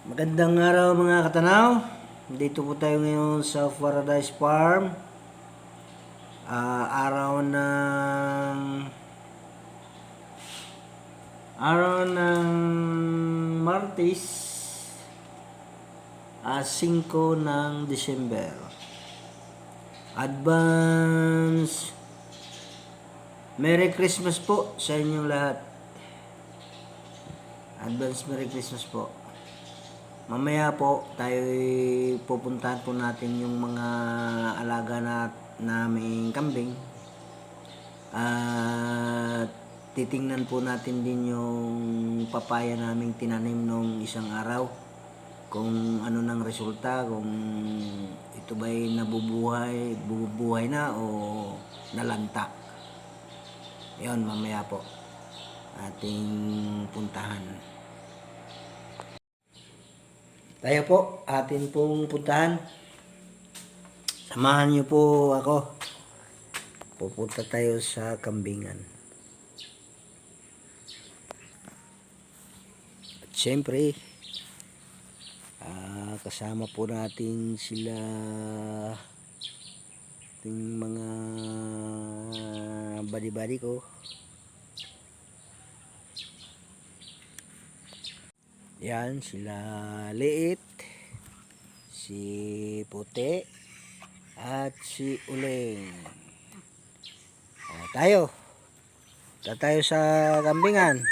Magandang araw mga katanaw. Dito po tayo ngayon sa Paradise Farm. Araw ng Martes, 5 ng December. Advance Merry Christmas po sa inyong lahat. Advance Merry Christmas po. Mamaya po tayo pupuntahan po natin yung mga alaga naming kambing. At titingnan po natin din yung papaya naming tinanim nung isang araw. Kung ano nang resulta, kung ito ba'y bubuhay na o nalanta. Yon, mamaya po ating puntahan. Tayo po, atin pong puntahan. Samahan niyo po ako. Pupunta tayo sa kambingan. At syempre, kasama po natin sila yung mga badi-badi ko. Yan, sila Liit, si Puti, at si Uling. Tayo sa kambingan.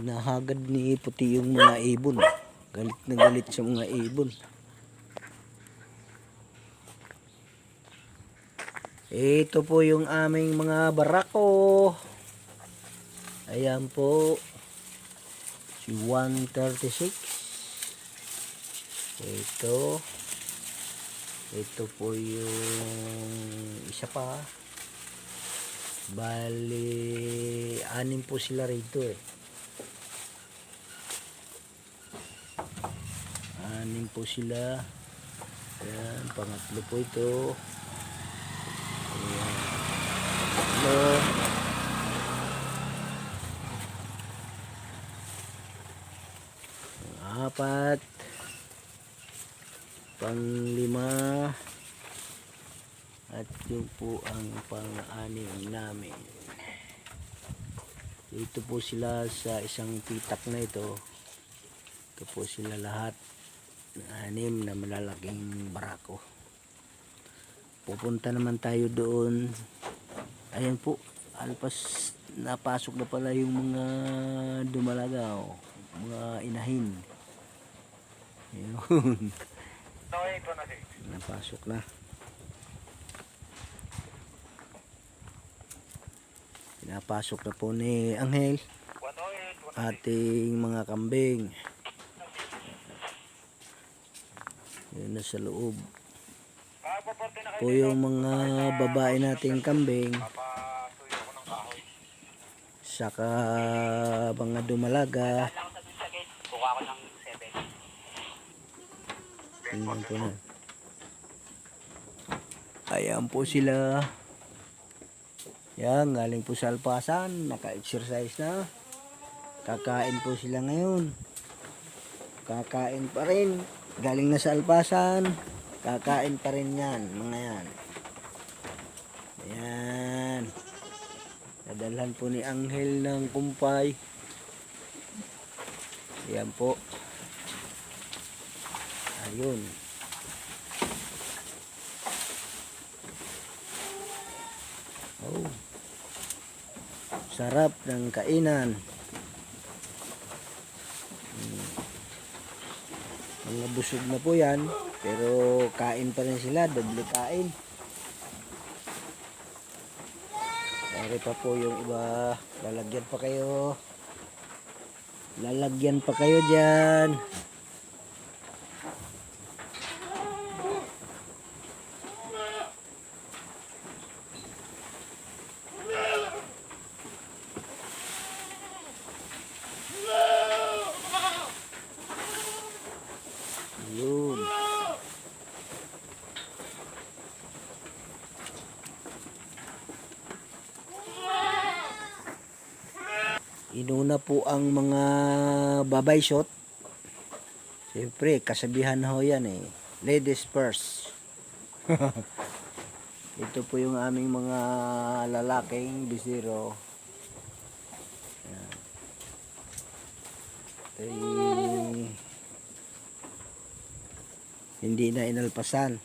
Nahagad ni Puti yung mga ibon. Galit na galit sa mga ibon. Ito po yung aming mga barako. Ayan po. Si 136. Ito po yung isa pa. Bali, 6 po sila rito eh. 6 po sila. Ayan, pangatlo po ito. Ayan, pangatlo. Pang-4. Pang-5. At yun po ang pang-6 namin. Dito po sila sa isang pitak na ito. Ito po sila lahat. 6 na malalaking barako. Pupunta naman tayo doon. Ayan po, alpas napasok na pala yung mga dumalagaw, mga inahin. Ayun. Napasok na. Pinapasok na po ni Anghel ating mga kambing. Yun na sa loob po yung mga babae nating kambing, saka mga dumalaga. Tingnan po na. Ayan po sila. Yan, galing po sa alpasan, naka-exercise na. Kakain po sila ngayon. Kakain pa rin. Galing na sa alpasan, kakain pa rin yan, mga yan. Ayan. Nadalhan po ni Anghel ng kumpay. Ayan po. Ayun. Oh. Sarap ng kainan. Mga busog na po yan, pero kain pa rin sila, doble kain. Sorry pa po yung iba, lalagyan pa kayo dyan. Yun. Inuna po ang mga babay shot. Siyempre, kasabihan ho yan eh. Ladies first. Ito po yung aming mga lalaking bisiro. Ito hindi na inalpasan.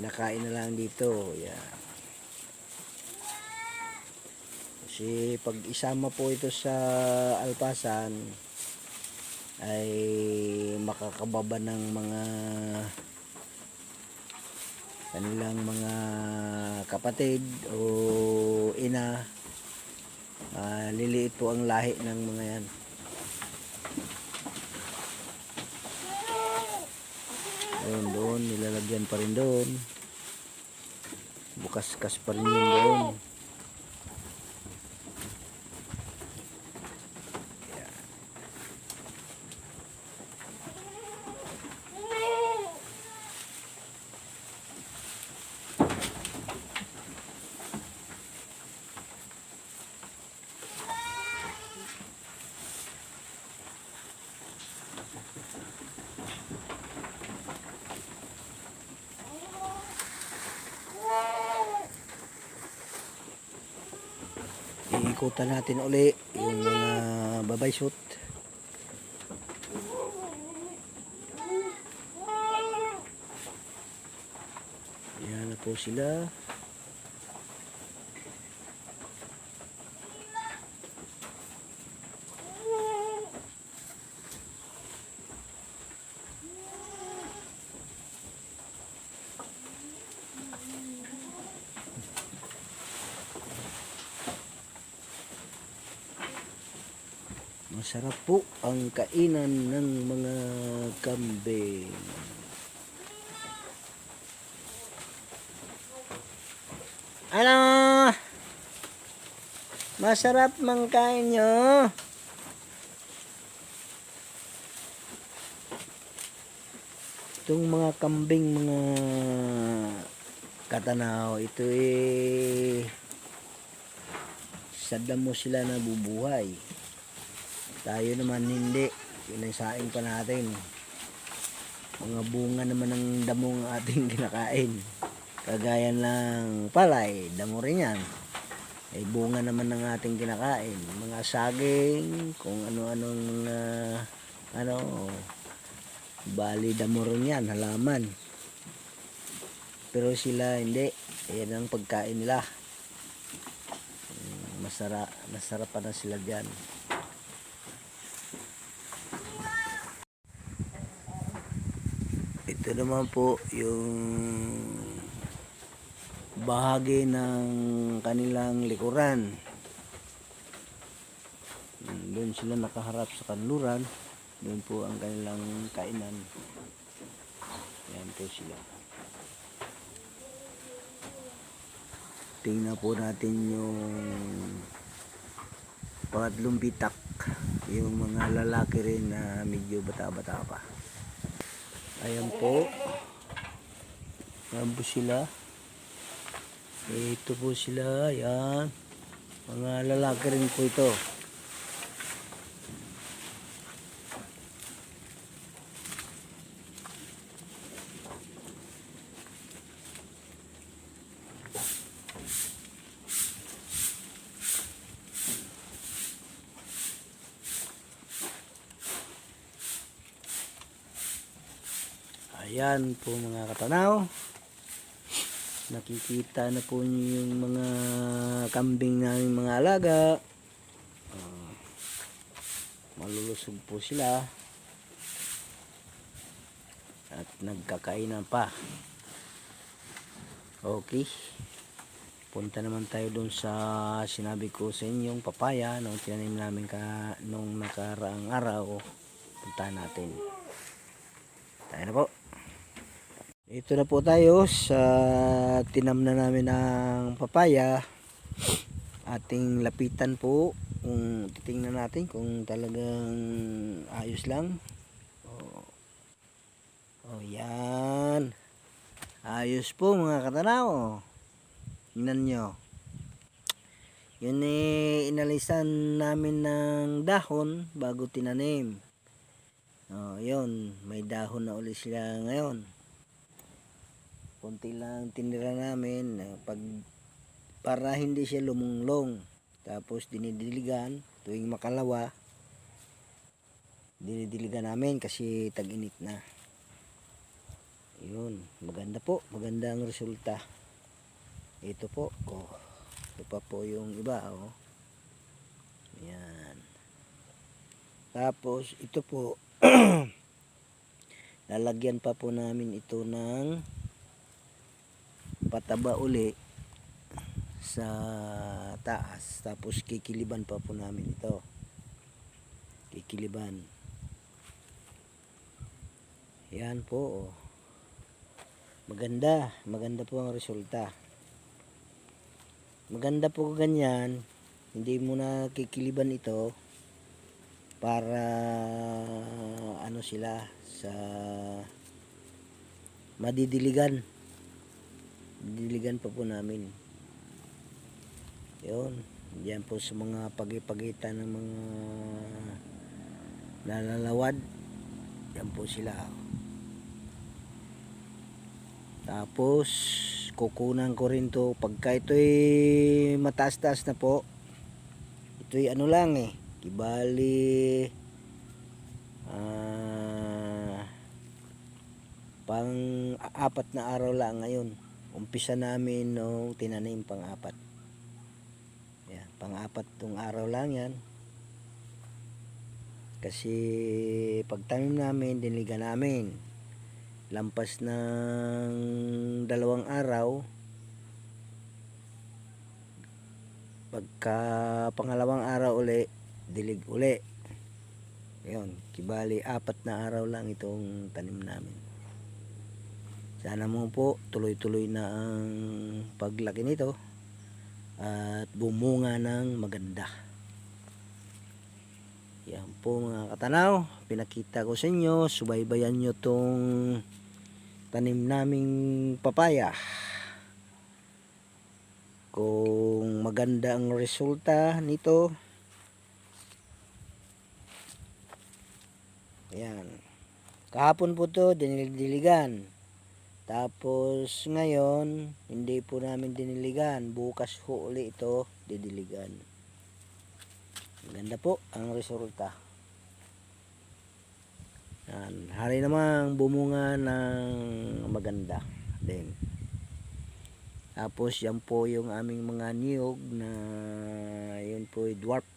Nakain na lang dito. Yan. Kasi pag isama po ito sa alpasan ay makakababa ng mga kanilang mga kapatid o ina. Liliit po ang lahi ng mga yan. Doon, nilalagyan pa rin doon. Bukas-kas pa rin yun doon. Iikutan natin uli yung mga babay shoot. Yan na po sila. Masarap po ang kainan ng mga kambing. Ano? Masarap mangkain nyo. Itong mga kambing, mga katanaw, ito sa damo sila nabubuhay. Tayo naman hindi. Pinasain pa natin. Mga bunga naman ng damong ating kinakain. Kagaya ng palay, damo rin yan. Ay bunga naman ng ating kinakain. Mga saging, kung ano-anong mga bali damo rin yan, halaman. Pero sila hindi. Ayan ang pagkain nila. Masarap pa na sila dyan. Ito naman po yung bahagi ng kanilang likuran. Doon sila nakaharap sa kanluran. Doon po ang kanilang kainan. Yan po sila. Tingnan po natin yung pangatlong bitak. Yung mga lalaki rin na medyo bata-bata pa. Ayan po. Ayan po sila. Ito po sila. Ayan. Mga lalaki rin po ito. Ayan po mga katanaw. Nakikita na po niyo yung mga kambing namin mga alaga. Malulusog po sila. At nagkakainan pa. Okay. Punta naman tayo doon sa sinabi ko sa inyong papaya nung tinanim namin nung nakaraang araw. Punta natin. Tayo na po. Ito na po tayo sa tinam na namin ng papaya. Ating lapitan po kung titingnan natin kung talagang ayos lang. Oh yan. Ayos po mga katanaw. Tingnan nyo. Yun inalisan namin ng dahon bago tinanim. Yun, may dahon na uli sila ngayon. Konti lang tinira namin para hindi siya lumunglong. Tapos dinidiligan tuwing makalawa. Dinidiligan namin kasi tag-init na. Yun, maganda po, maganda ang resulta. Ito po, ito pa po yung iba, Ayan. Tapos ito po lalagyan pa po namin ito ng pataba uli sa taas. Tapos kikiliban pa po namin ito. Kikiliban. Yan po. Maganda po ang resulta. Maganda po ganyan, hindi mo na kikiliban ito para sila sa madidiligan. Didiligan pa po namin. Yun, diyan po sa mga pagitan ng mga nalalawad. Yan po sila. Tapos kukunan ko rin to pagka ito'y mataas-taas na po. Ito'y lang kibali pang 4 na araw lang ngayon. Umpisa namin nung tinanim pang 4. Yan, pang 4 tong araw lang yan. Kasi pagtanim namin, diniligan namin. Lampas ng 2 araw, pagka pangalawang araw uli, dilig uli. Ayun, kibali 4 na araw lang itong tanim namin. Sana mo po tuloy-tuloy na ang paglaki nito at bumunga ng maganda. Yan po mga katanaw, pinakita ko sa inyo. Subaybayan nyo tong tanim naming papaya. Kung maganda ang resulta nito. Ayan. Kahapon po to dinildiligan. Tapos ngayon hindi po namin diniligan. Bukas po uli ito didiligan. Maganda po ang resulta. Yan. Hari namang bumunga ng maganda din. Tapos yan po yung aming mga niyog na yun po dwarf.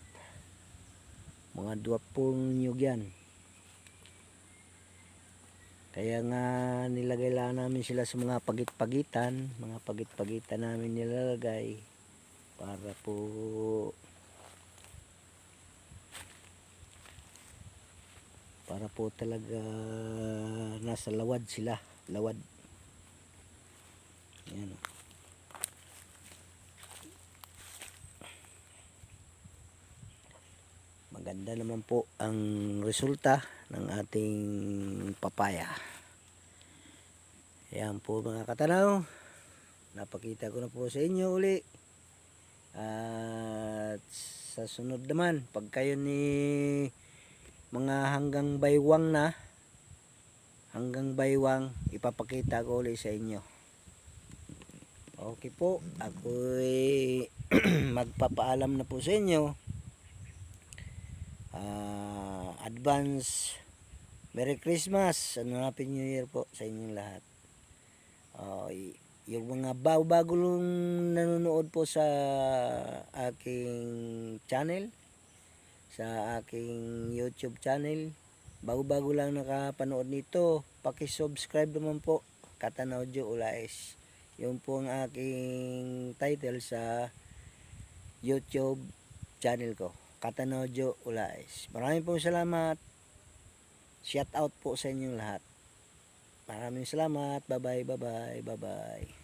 Mga dwarf pong niyog yan. Kaya nga nilagay lang namin sila sa mga pagit-pagitan. Mga pagit-pagitan namin nilalagay para po talaga nasa lawad sila. Lawad. Yan. Maganda naman po ang resulta ng ating papaya. Ayan po mga katanaw. Napakita ko na po sa inyo uli. At sa sunod naman, pag kayo ni mga hanggang baywang na, ipapakita ko uli sa inyo. Okay po, ako'y magpapaalam na po sa inyo. Advance Merry Christmas and Happy New Year po sa inyong lahat. Yung mga bago nanonood po sa aking channel, sa aking YouTube channel, bago lang nakapanood nito, paki-subscribe naman po, Katanaw Jo Ulais. Yun po ang aking title sa YouTube channel ko, Katanaw Jo Ulais. Maraming pong salamat. Shout out po sa inyong lahat. Maraming salamat. Bye bye.